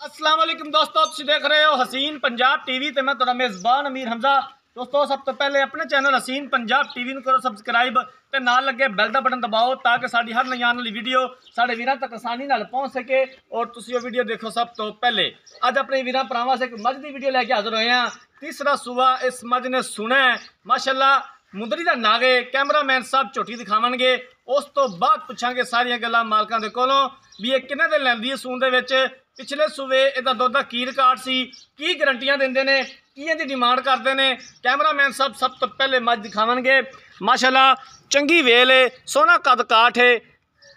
अस्सलाम वालेकुम दोस्तों, तुम देख रहे हो हसीन पंजाब टीवी ते मैं तुहाडा मेज़बान अमीर हमजा। दोस्तों सब तो पहले अपने चैनल हसीन पंजाब टीवी नूं करो सबसक्राइब ते नाल लगे बैल दा बटन दबाओ ताकि साडी हर नई आने वाली वीडियो साडे वीरां तक आसानी नाल पहुंच सके और तुसीं वो वीडियो देखो सब तो पहले। अज अपने वीरां भरावां से एक मझ दी वीडियो लैके हाज़र होए हैं। तीसरा सूआ इस मझ ने सुना है माशाअल्लाह मुंदरी दा नागे कैमरामैन साहब झोटी दिखावणगे। उस तो बाद पुछांगे सारियां गल्लां मालकां दे कोलों भी ये किन्ने दिन लैंदी है सून दे विच, पिछले सूबे इहदा दुध दा की रिकार्ड सी, की गारंटियां दिंदे ने, की इहदी डिमांड करदे ने। कैमरामैन साहब सब तो पहले मझ दिखावणगे। माशाअल्लाह चंगी वेल है, सोहना कद काठ है,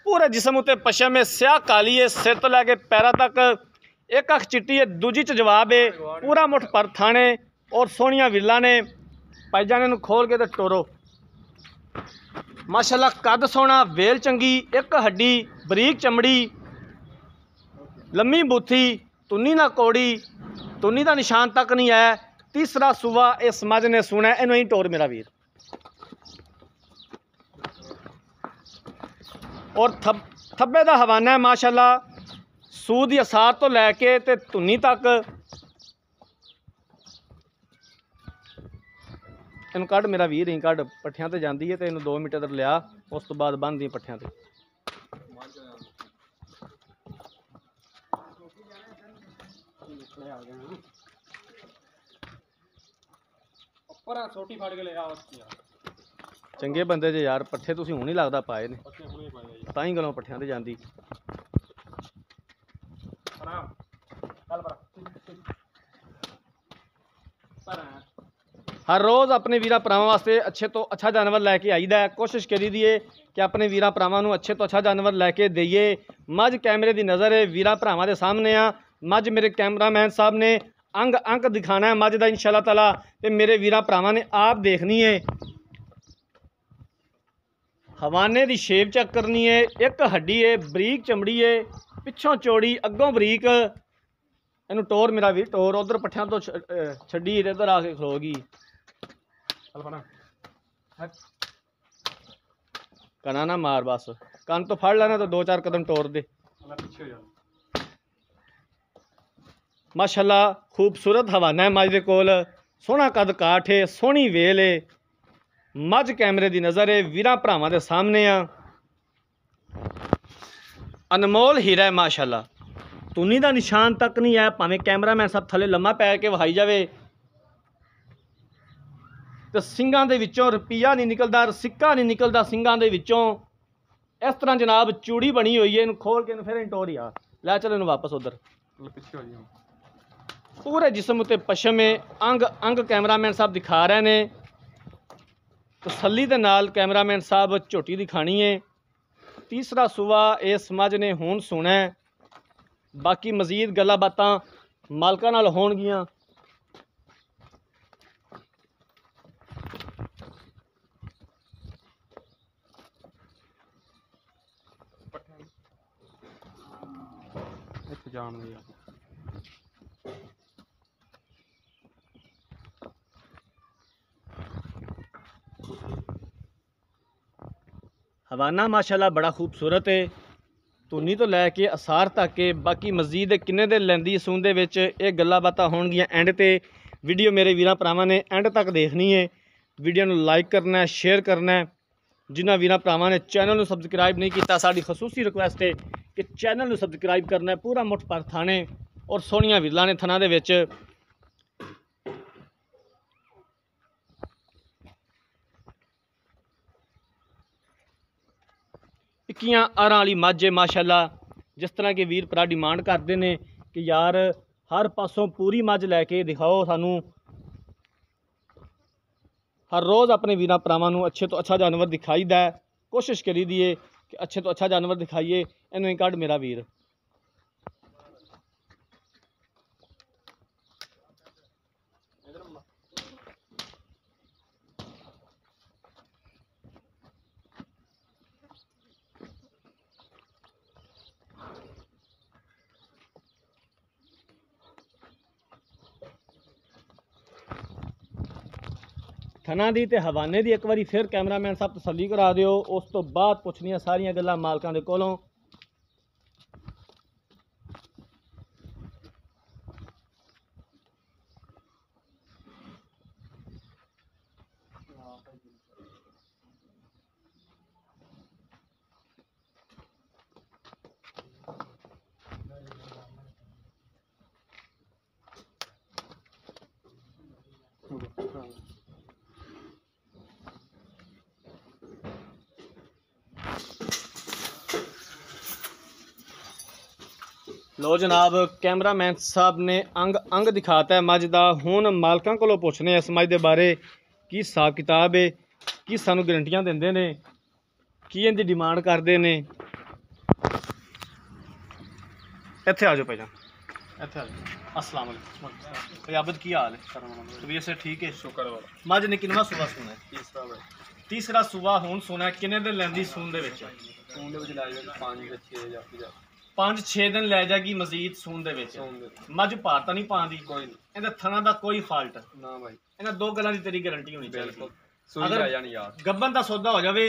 पूरे जिसम उत्ते पशम है, स्याह काली है, सिर तो लैके पैरां तक एक अख चिट्टी है, दूजी च जवाब है, पूरा मुठ पर थाने और सोहनियां विल्लां ने। पायजाने नूं खोल के तो टोरो। माशाअल्लाह कद सोहना, वेल चंगी, एक हड्डी, बरीक चमड़ी, लम्मी बूथी, तुन्नी ना कौड़ी, तुन्नी का निशान तक नहीं है। तीसरा सूआ इस मझ ने सुना है, इनू ही टोर मेरा वीर। और थब्बे का हवाना है माशाअल्लाह, सूद की असार तो लैके ते तुन्नी तक। इनू कढ़ मेरा वीर ही कढ़, पट्ठियां ते जांदी है, तो इनू 2 मिनट इधर लिया, उस तो बाद बन दी पट्ठियां ते। चंगे बंदे जे यार, पट्ठे तुसीं हुण ही लगदा पाए ने, तां ही गलों पट्ठियां ते जांदी। हर रोज़ अपने वीरां भरावां वास्ते अच्छे तो अच्छा जानवर लैके आईदा है। कोशिश करी दी है कि अपने वीरां भरावां नूं अच्छे तो अच्छा जानवर लैके देइए। मझ कैमरे की नज़र है, वीरां भरावां दे सामने आ। मझ मेरे कैमरामैन साहब ने अंग अंग दिखाना है मझ दा इंशाअल्लाह ताला, ते मेरे वीरां भरावां ने आप देखनी है। हवाने की शेप चेक करनी है, एक हड्डी है, बरीक चमड़ी है, पिछों चौड़ी अगों बरीक। इनू टोर मेरा वीर टोर, उधर पट्ठियां तो छड्डी इधर आके खलोगी। कना ना मार, बस कन तो फड़ लेना तो 2-4 कदम टोर दे। माशाअल्लाह खूबसूरत हवाना है मझ दे कोल, सोहना कद काठ है, सोहनी वेल है। मझ कैमरे की नज़र है, वीरां भरावां दे सामने आ। अनमोल हीरा है माशाअल्लाह, तुन्नी का निशान तक नहीं है। भावें कैमरामैन साहब थले लम्मा पै के वहाई जावे तो सिंगां दे विचों रुपया नहीं निकलता, सिक्का नहीं निकलता सिंगां दे विचों। इस तरह जनाब चूड़ी बनी हुई है। इन्हू खोल के फिर टोरी आ लै, चल इन्हू वापस उधर। पूरे जिसम उत्ते पशम है, अंग अंग कैमरामैन साहब दिखा रहे ने। तसल्ली दे नाल कैमरामैन साहब झोटी दिखानी है। तीसरा सूआ इस मझ ने हुण सुना है, बाकी मजीद गल्लां बातां मालकां नाल होणगियां। हवाना माशाअल्लाह बड़ा खूबसूरत है, तुन्नी तो लैके असार तक के। बाकी मजीद किन्ने दिन लैंदी सून दे विच, ये गल्लां बातां होणगियां एंड ते। वीडियो मेरे वीरां भरावां ने एंड तक देखनी है। वीडियो नूं लाइक करना है, शेयर करना है। जिन्हां वीरां भरावां ने चैनल नूं सबसक्राइब नहीं किया, साडी खसूसी रिक्वेस्ट है कि चैनल नूं सबसक्राइब करना है। पूरा मुठ पर थाने और सोहनियां विल्लां ने थना दे विच। इक्कियां आरां वाली मझ है माशाअल्लाह। जिस तरह के वीर भरा डिमांड करते हैं कि यार हर पासों पूरी मझ लैके दिखाओ सानू। हर रोज़ अपने वीरां भरावां नूं अच्छे तो अच्छा जानवर दिखाईदा है। कोशिश करी दी है कि अच्छे तो अच्छा जानवर दिखाइए। इनू ही कढ़ मेरा वीर। थना दी ते हवाने दी एक बारी फिर कैमरामैन साहब तसल्ली करा दिओ। उस तो बाद पुछनियां सारियां गल्लां मालकां दे कोलों। लो जनाब कैमरामैन साहब ने अंग अंग दिखाता है मझ दा। हुण मालकां कोलों पुछने इस मझ दे बारे की हिसाब किताब है, की सानू गारंटियां दिंदे ने, की इनदी डिमांड करदे ने। इत्थे आ जाओ भाईजान, इत्थे आ जाओ। अस्सलाम वालेकुम भैयाबद, की हाल है? तबीयत से ठीक है? शुक्र। मझ ने किनवा सुबह सुना है? तीसरा सुबह हुण सुना है। किन्ने दिन लैंदी सून दे विच? सून दे विच लै जाएगी 5-6 दिन लै जाएगी मजीद सून दे विच। मझ भार तां नहीं पांदी? कोई नहीं। इहदे थना दा कोई फाल्ट ना भाई। इन्हां दो गल्लां दी तेरी गारंटी होनी चाहिए। अगर गब्बन दा सौदा हो जावे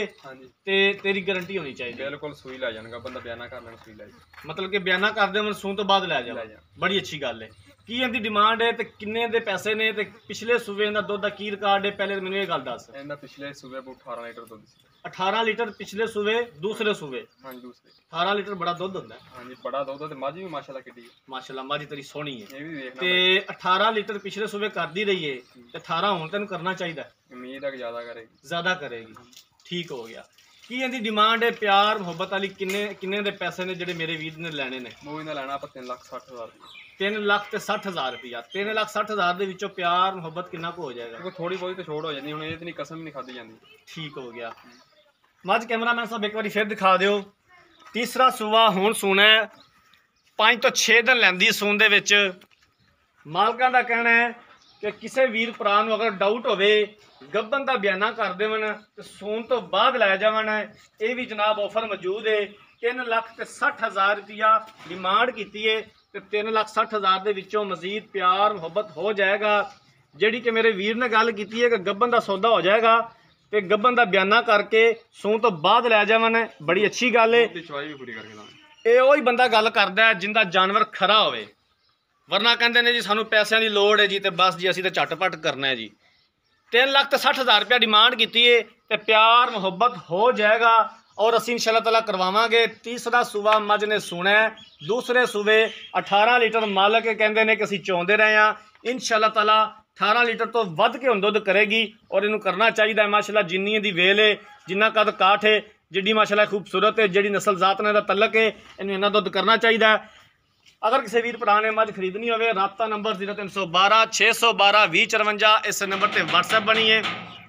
ते तेरी गारंटी होनी चाहिए। बिल्कुल सूई लै जान, गब्बन दा बयाना कर लेना, सूई लै जान। मतलब कि बयाना कर दे सून तो बाद लै जा। बड़ी अच्छी गल है। की इनदी डिमांड है ते किन्ने दे पैसे ने ते पिछले सूबे दा दुध दा की रिकॉर्ड है? पहले मैनूं ये गल दस। इहदा पिछले सूबे 18 लीटर दुध सी। 18 लीटर पिछले सूबे, दूसरे सूबे? हां दूसरे। 18 लीटर बड़ा दुध हुंदा है। हां जी बड़ा दुध है। ते मझ भी माशाल्लाह किड्डी है। माशाल्लाह मझ तेरी सोहनी है। ये भी देखना ते 18 लीटर पिछले सूबे करदी रही है ते 18 हुण तैनूं करना चाहिदा। उम्मीद है कि ज़्यादा करेगी। ठीक हो गया। की इनदी डिमांड है प्यार मुहब्बत वाली? किन्ने दे पैसे ने जिहड़े मेरे वीर ने लैने ने? मूवी ने लैना आप 3,60,000 रुपये। 3,60,000 रुपया। 3,60,000 दे विचों प्यार मुहब्बत कितना को हो जाएगा? थोड़ी बहुत तो छोड़ हो जाती, हुण ये इतनी कसम नहीं खाधी जाती। ठीक हो गया। मझ कैमरामैन साहब एक बार फिर दिखा दिओ। तीसरा सूबा हुण सूना है। 5 तो 6 दिन लैंदी सून दे विच। मालकां दा कहना है कि किसी वीर भरा नूं अगर डाउट होवे गब्बन दा बयाना कर देवन ते सून तो बाद लै जावन। ये भी जनाब ऑफर मौजूद है। 3,60,000 रुपया डिमांड की है ते 3,60,000 दे विचों मजीद प्यार मुहब्बत हो जाएगा। जिहड़ी कि मेरे वीर ने गल की है कि गब्बन दा सौदा हो जाएगा ते गब्बन दा बयाना करके सून तो बाद लै जावन। बड़ी अच्छी गल है। ये वही बंदा गल करदा है जिंदा जानवर खरा होवे, वरना कहते हैं जी सानू पैसों की लोड़ है जी तो बस जी असी तो झटपट करना है जी। 3,60,000 रुपया डिमांड की है तो प्यार मुहब्बत हो जाएगा और असी इंशाअल्लाह ताला करवावांगे। तीसरा सूबा मझ ने सुना है। दूसरे सूबे 18 लीटर मालक कहते हैं कि असी चौंदे रहे हैं। इंशाअल्लाह ताला 18 लीटर तो वध के हुण दुध करेगी और इनू करना चाहिए। माशाअल्लाह जिन्नी दी वेल है, जिन्ना कद काठ है, जिड्डी माशाअल्लाह खूबसूरत है, जिहड़ी नस्ल जात ने दा तलक है, इनू इन्ना दुध करना चाहिए। अगर किसी वीर भरा ने मझ खरीदनी हो, राबता नंबर 0312 612 2054 इस नंबर पर व्हाट्सएप बनी है।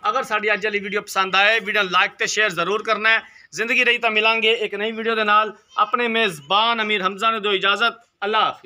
अगर साड़ी अज वाली वीडियो पसंद आए, वीडियो लाइक तो शेयर जरूर करना है। जिंदगी रही तो मिलांगे एक नई वीडियो के नाल। अपने मेज़बान अमीर हमजा ने दो इजाज़त। अल्लाह हाफिज़।